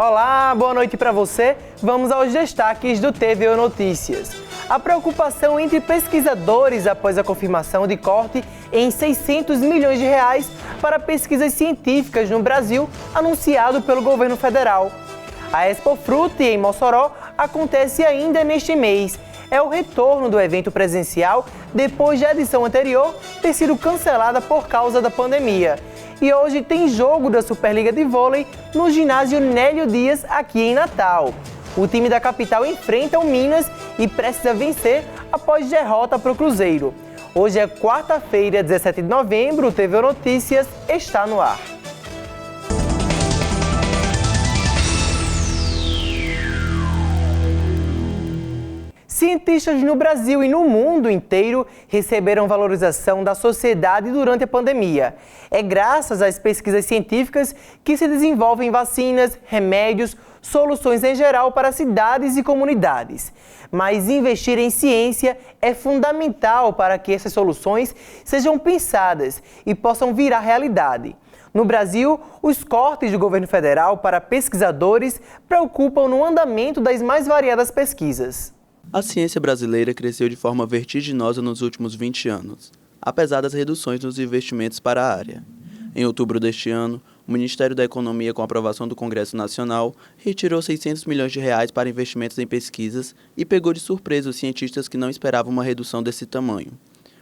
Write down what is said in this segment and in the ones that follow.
Olá, boa noite para você. Vamos aos destaques do TVO Notícias. A preocupação entre pesquisadores após a confirmação de corte em R$600 milhões para pesquisas científicas no Brasil, anunciado pelo governo federal. A Expofruit em Mossoró acontece ainda neste mês. É o retorno do evento presencial depois de a edição anterior ter sido cancelada por causa da pandemia. E hoje tem jogo da Superliga de Vôlei no ginásio Nélio Dias, aqui em Natal. O time da capital enfrenta o Minas e precisa vencer após derrota para o Cruzeiro. Hoje é quarta-feira, 17 de novembro, o TVO Notícias está no ar. Cientistas no Brasil e no mundo inteiro receberam valorização da sociedade durante a pandemia. É graças às pesquisas científicas que se desenvolvem vacinas, remédios, soluções em geral para cidades e comunidades. Mas investir em ciência é fundamental para que essas soluções sejam pensadas e possam virar realidade. No Brasil, os cortes do governo federal para pesquisadores preocupam no andamento das mais variadas pesquisas. A ciência brasileira cresceu de forma vertiginosa nos últimos 20 anos, apesar das reduções nos investimentos para a área. Em outubro deste ano, o Ministério da Economia, com aprovação do Congresso Nacional, retirou R$600 milhões para investimentos em pesquisas e pegou de surpresa os cientistas que não esperavam uma redução desse tamanho.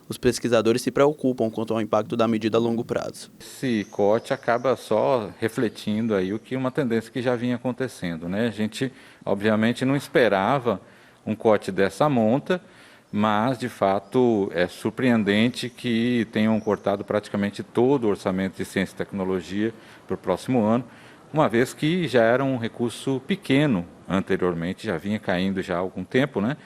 Os pesquisadores se preocupam quanto ao impacto da medida a longo prazo. Esse corte acaba só refletindo aí o que uma tendência que já vinha acontecendo, né? A gente, obviamente, não esperava um corte dessa monta, mas, de fato, é surpreendente que tenham cortado praticamente todo o orçamento de ciência e tecnologia para o próximo ano, uma vez que já era um recurso pequeno anteriormente, já vinha caindo já há algum tempo, né?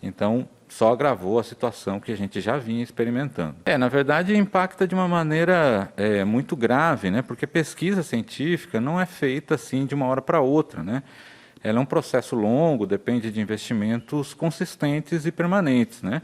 Então, só agravou a situação que a gente já vinha experimentando. Na verdade, impacta de uma maneira muito grave, né? Porque pesquisa científica não é feita assim de uma hora para outra, né? Ela é um processo longo, depende de investimentos consistentes e permanentes, né?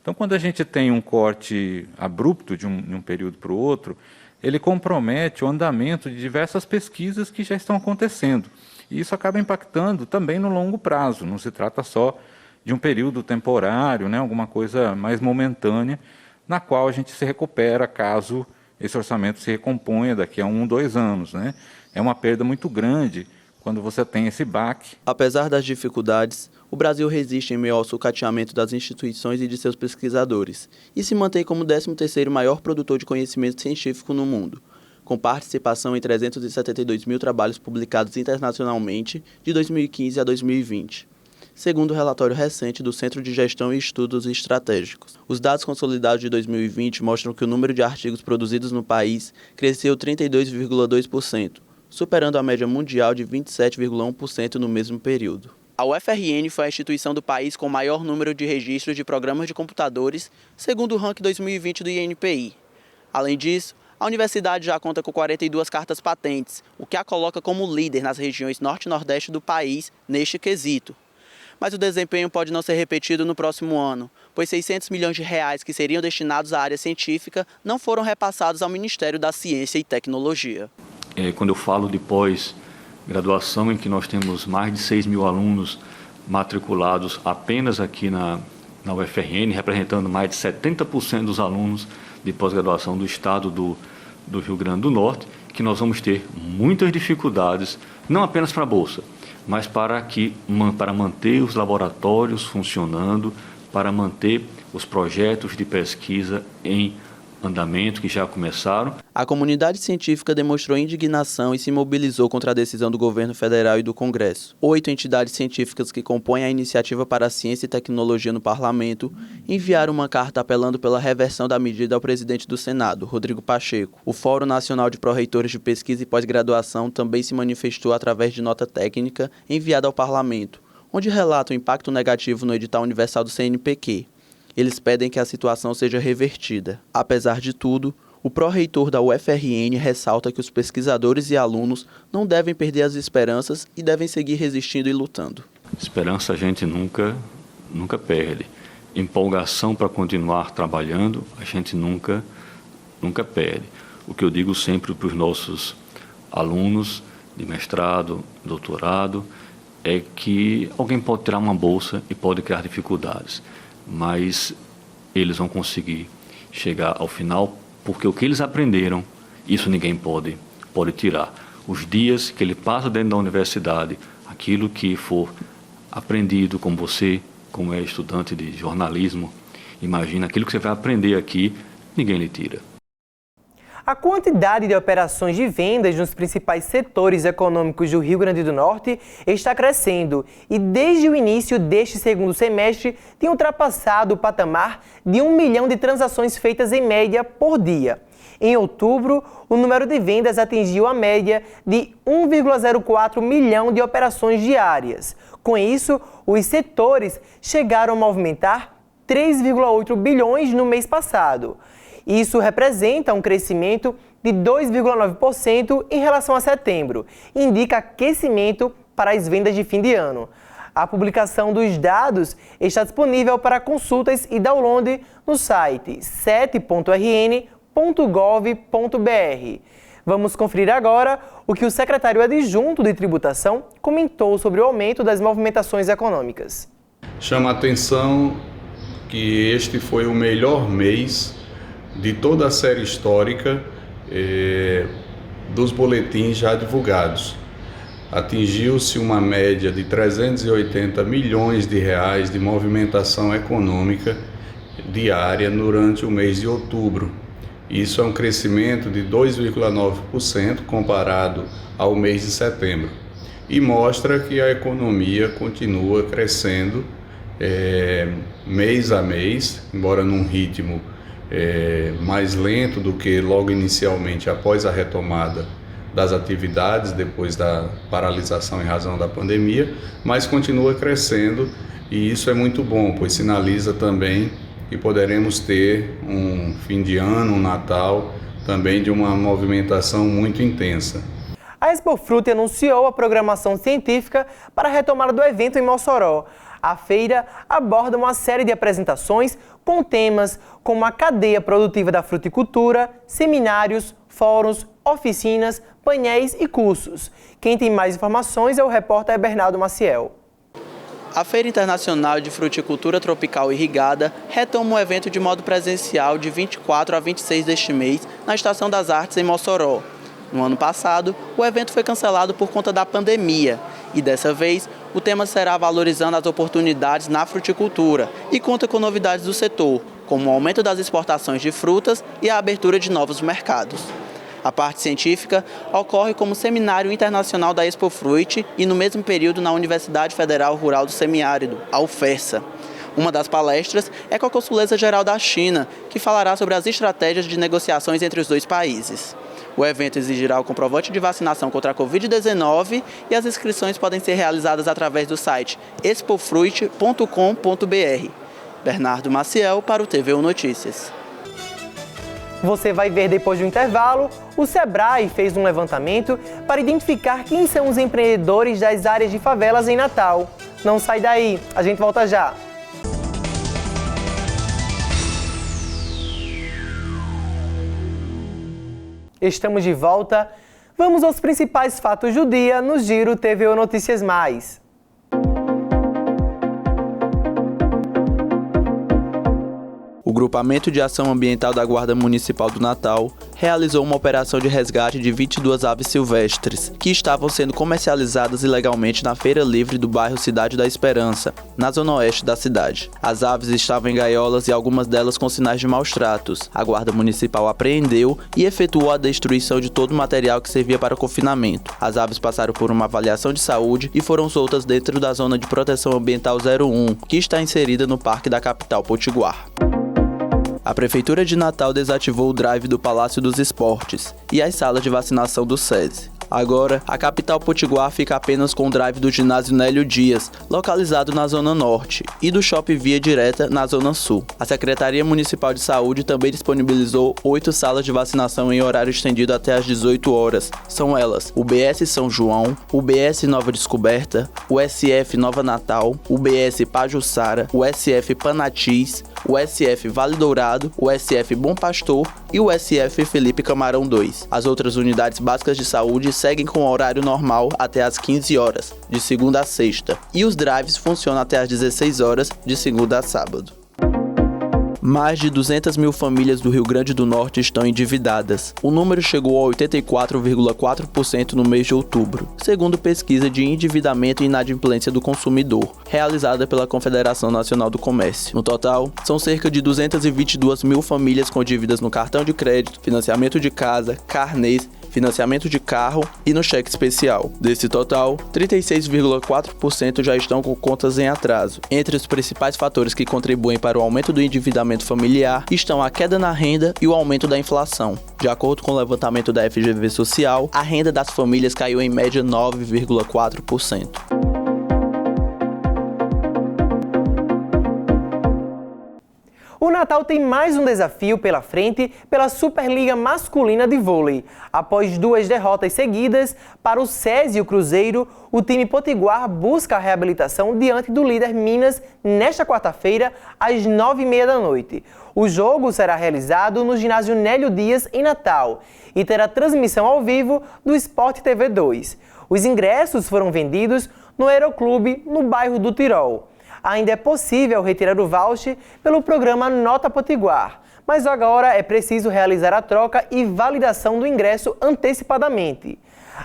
Então, quando a gente tem um corte abrupto de um período para o outro, ele compromete o andamento de diversas pesquisas que já estão acontecendo. E isso acaba impactando também no longo prazo, não se trata só de um período temporário, né? Alguma coisa mais momentânea, na qual a gente se recupera caso esse orçamento se recomponha daqui a 1, 2 anos, né? É uma perda muito grande quando você tem esse baque. Apesar das dificuldades, o Brasil resiste em meio ao sucateamento das instituições e de seus pesquisadores e se mantém como o 13º maior produtor de conhecimento científico no mundo, com participação em 372 mil trabalhos publicados internacionalmente de 2015 a 2020. Segundo o relatório recente do Centro de Gestão e Estudos Estratégicos. Os dados consolidados de 2020 mostram que o número de artigos produzidos no país cresceu 32,2%, superando a média mundial de 27,1% no mesmo período. A UFRN foi a instituição do país com o maior número de registros de programas de computadores, segundo o ranking 2020 do INPI. Além disso, a universidade já conta com 42 cartas patentes, o que a coloca como líder nas regiões norte e nordeste do país neste quesito. Mas o desempenho pode não ser repetido no próximo ano, pois R$600 milhões que seriam destinados à área científica não foram repassados ao Ministério da Ciência e Tecnologia. Quando eu falo de pós-graduação, em que nós temos mais de 6 mil alunos matriculados apenas aqui na UFRN, representando mais de 70% dos alunos de pós-graduação do estado do Rio Grande do Norte, que nós vamos ter muitas dificuldades, não apenas para a Bolsa, mas para manter os laboratórios funcionando, para manter os projetos de pesquisa em andamento que já começaram. A comunidade científica demonstrou indignação e se mobilizou contra a decisão do governo federal e do Congresso. 8 entidades científicas que compõem a Iniciativa para a Ciência e Tecnologia no Parlamento enviaram uma carta apelando pela reversão da medida ao presidente do Senado, Rodrigo Pacheco. O Fórum Nacional de Pró-Reitores de Pesquisa e Pós-Graduação também se manifestou através de nota técnica enviada ao Parlamento, onde relata o impacto negativo no edital universal do CNPq. Eles pedem que a situação seja revertida. Apesar de tudo, o pró-reitor da UFRN ressalta que os pesquisadores e alunos não devem perder as esperanças e devem seguir resistindo e lutando. Esperança a gente nunca perde. Empolgação para continuar trabalhando, a gente nunca perde. O que eu digo sempre para os nossos alunos de mestrado, doutorado, é que alguém pode tirar uma bolsa e pode criar dificuldades, mas eles vão conseguir chegar ao final, porque o que eles aprenderam, isso ninguém pode tirar. Os dias que ele passa dentro da universidade, aquilo que for aprendido com você, como é estudante de jornalismo, imagina, aquilo que você vai aprender aqui, ninguém lhe tira. A quantidade de operações de vendas nos principais setores econômicos do Rio Grande do Norte está crescendo e, desde o início deste segundo semestre, tem ultrapassado o patamar de 1 milhão de transações feitas em média por dia. Em outubro, o número de vendas atingiu a média de 1,04 milhão de operações diárias. Com isso, os setores chegaram a movimentar 3,8 bilhões no mês passado. Isso representa um crescimento de 2,9% em relação a setembro. Indica aquecimento para as vendas de fim de ano. A publicação dos dados está disponível para consultas e download no site 7.rn.gov.br. Vamos conferir agora o que o secretário adjunto de tributação comentou sobre o aumento das movimentações econômicas. Chama a atenção que este foi o melhor mês de toda a série histórica dos boletins já divulgados. Atingiu-se uma média de 380 milhões de reais de movimentação econômica diária durante o mês de outubro. Isso é um crescimento de 2,9% comparado ao mês de setembro e mostra que a economia continua crescendo mês a mês, embora num ritmo mais lento do que logo inicialmente após a retomada das atividades, depois da paralisação em razão da pandemia, mas continua crescendo e isso é muito bom, pois sinaliza também que poderemos ter um fim de ano, um Natal, também de uma movimentação muito intensa. A Expofruti anunciou a programação científica para a retomada do evento em Mossoró. A feira aborda uma série de apresentações com temas como a cadeia produtiva da fruticultura, seminários, fóruns, oficinas, painéis e cursos. Quem tem mais informações é o repórter Bernardo Maciel. A Feira Internacional de Fruticultura Tropical Irrigada retoma o evento de modo presencial de 24 a 26 deste mês na Estação das Artes em Mossoró. No ano passado, o evento foi cancelado por conta da pandemia e dessa vez o tema será valorizando as oportunidades na fruticultura e conta com novidades do setor, como o aumento das exportações de frutas e a abertura de novos mercados. A parte científica ocorre como Seminário Internacional da Expofruti e no mesmo período na Universidade Federal Rural do Semiárido, a UFESA. Uma das palestras é com a consuleza-geral da China, que falará sobre as estratégias de negociações entre os dois países. O evento exigirá o comprovante de vacinação contra a Covid-19 e as inscrições podem ser realizadas através do site expofruit.com.br. Bernardo Maciel para o TVU Notícias. Você vai ver depois do intervalo, o Sebrae fez um levantamento para identificar quem são os empreendedores das áreas de favelas em Natal. Não sai daí, a gente volta já. Estamos de volta. Vamos aos principais fatos do dia no Giro TVU Notícias Mais. O Grupamento de Ação Ambiental da Guarda Municipal do Natal realizou uma operação de resgate de 22 aves silvestres, que estavam sendo comercializadas ilegalmente na Feira Livre do bairro Cidade da Esperança, na zona oeste da cidade. As aves estavam em gaiolas e algumas delas com sinais de maus tratos. A Guarda Municipal apreendeu e efetuou a destruição de todo o material que servia para confinamento. As aves passaram por uma avaliação de saúde e foram soltas dentro da Zona de Proteção Ambiental 01, que está inserida no Parque da capital Potiguar. A Prefeitura de Natal desativou o drive do Palácio dos Esportes e as salas de vacinação do SESI. Agora, a capital Potiguar fica apenas com o drive do ginásio Nélio Dias, localizado na Zona Norte, e do Shopping Via Direta, na Zona Sul. A Secretaria Municipal de Saúde também disponibilizou 8 salas de vacinação em horário estendido até às 18 horas. São elas: o BS São João, o BS Nova Descoberta, o SF Nova Natal, o BS Pajuçara, o SF Panatis, o SF Vale Dourado, o SF Bom Pastor e o SF Felipe Camarão 2. As outras unidades básicas de saúde seguem com o horário normal até às 15 horas, de segunda a sexta, e os drives funcionam até às 16 horas, de segunda a sábado. Mais de 200 mil famílias do Rio Grande do Norte estão endividadas. O número chegou a 84,4% no mês de outubro, segundo pesquisa de endividamento e inadimplência do consumidor, realizada pela Confederação Nacional do Comércio. No total, são cerca de 222 mil famílias com dívidas no cartão de crédito, financiamento de casa, carnês, financiamento de carro e no cheque especial. Desse total, 36,4% já estão com contas em atraso. Entre os principais fatores que contribuem para o aumento do endividamento familiar estão a queda na renda e o aumento da inflação. De acordo com o levantamento da FGV Social, a renda das famílias caiu em média 9,4%. O Natal tem mais um desafio pela frente pela Superliga Masculina de Vôlei. Após 2 derrotas seguidas para o SESI e o Cruzeiro, o time potiguar busca a reabilitação diante do líder Minas nesta quarta-feira, às 9h30 da noite. O jogo será realizado no ginásio Nélio Dias, em Natal, e terá transmissão ao vivo do Sport TV 2. Os ingressos foram vendidos no Aeroclube, no bairro do Tirol. Ainda é possível retirar o voucher pelo programa Nota Potiguar, mas agora é preciso realizar a troca e validação do ingresso antecipadamente.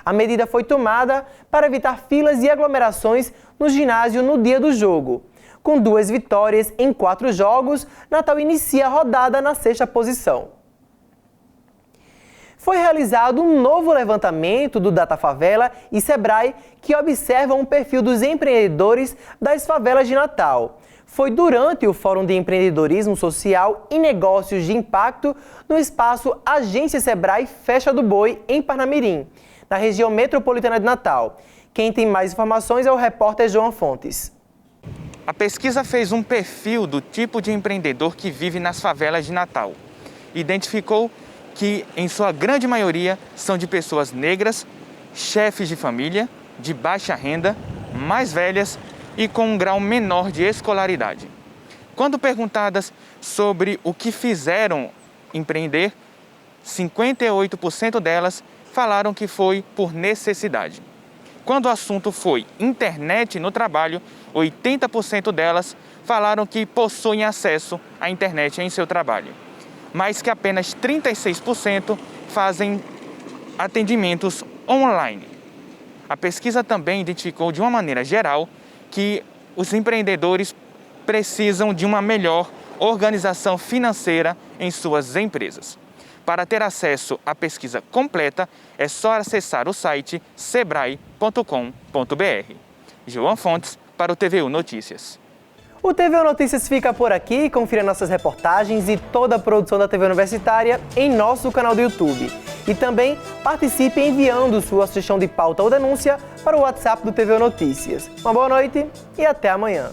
A medida foi tomada para evitar filas e aglomerações no ginásio no dia do jogo. Com 2 vitórias em 4 jogos, Natal inicia a rodada na 6ª posição. Foi realizado um novo levantamento do Datafavela e Sebrae que observam o perfil dos empreendedores das favelas de Natal. Foi durante o Fórum de Empreendedorismo Social e Negócios de Impacto no espaço Agência Sebrae Festa do Boi, em Parnamirim, na região metropolitana de Natal. Quem tem mais informações é o repórter João Fontes. A pesquisa fez um perfil do tipo de empreendedor que vive nas favelas de Natal. Identificou que, em sua grande maioria, são de pessoas negras, chefes de família, de baixa renda, mais velhas e com um grau menor de escolaridade. Quando perguntadas sobre o que fizeram empreender, 58% delas falaram que foi por necessidade. Quando o assunto foi internet no trabalho, 80% delas falaram que possuem acesso à internet em seu trabalho, mas que apenas 36% fazem atendimentos online. A pesquisa também identificou de uma maneira geral que os empreendedores precisam de uma melhor organização financeira em suas empresas. Para ter acesso à pesquisa completa, é só acessar o site sebrae.com.br. João Fontes, para o TVU Notícias. O TVU Notícias fica por aqui. Confira nossas reportagens e toda a produção da TV Universitária em nosso canal do YouTube. E também participe enviando sua sugestão de pauta ou denúncia para o WhatsApp do TVU Notícias. Uma boa noite e até amanhã.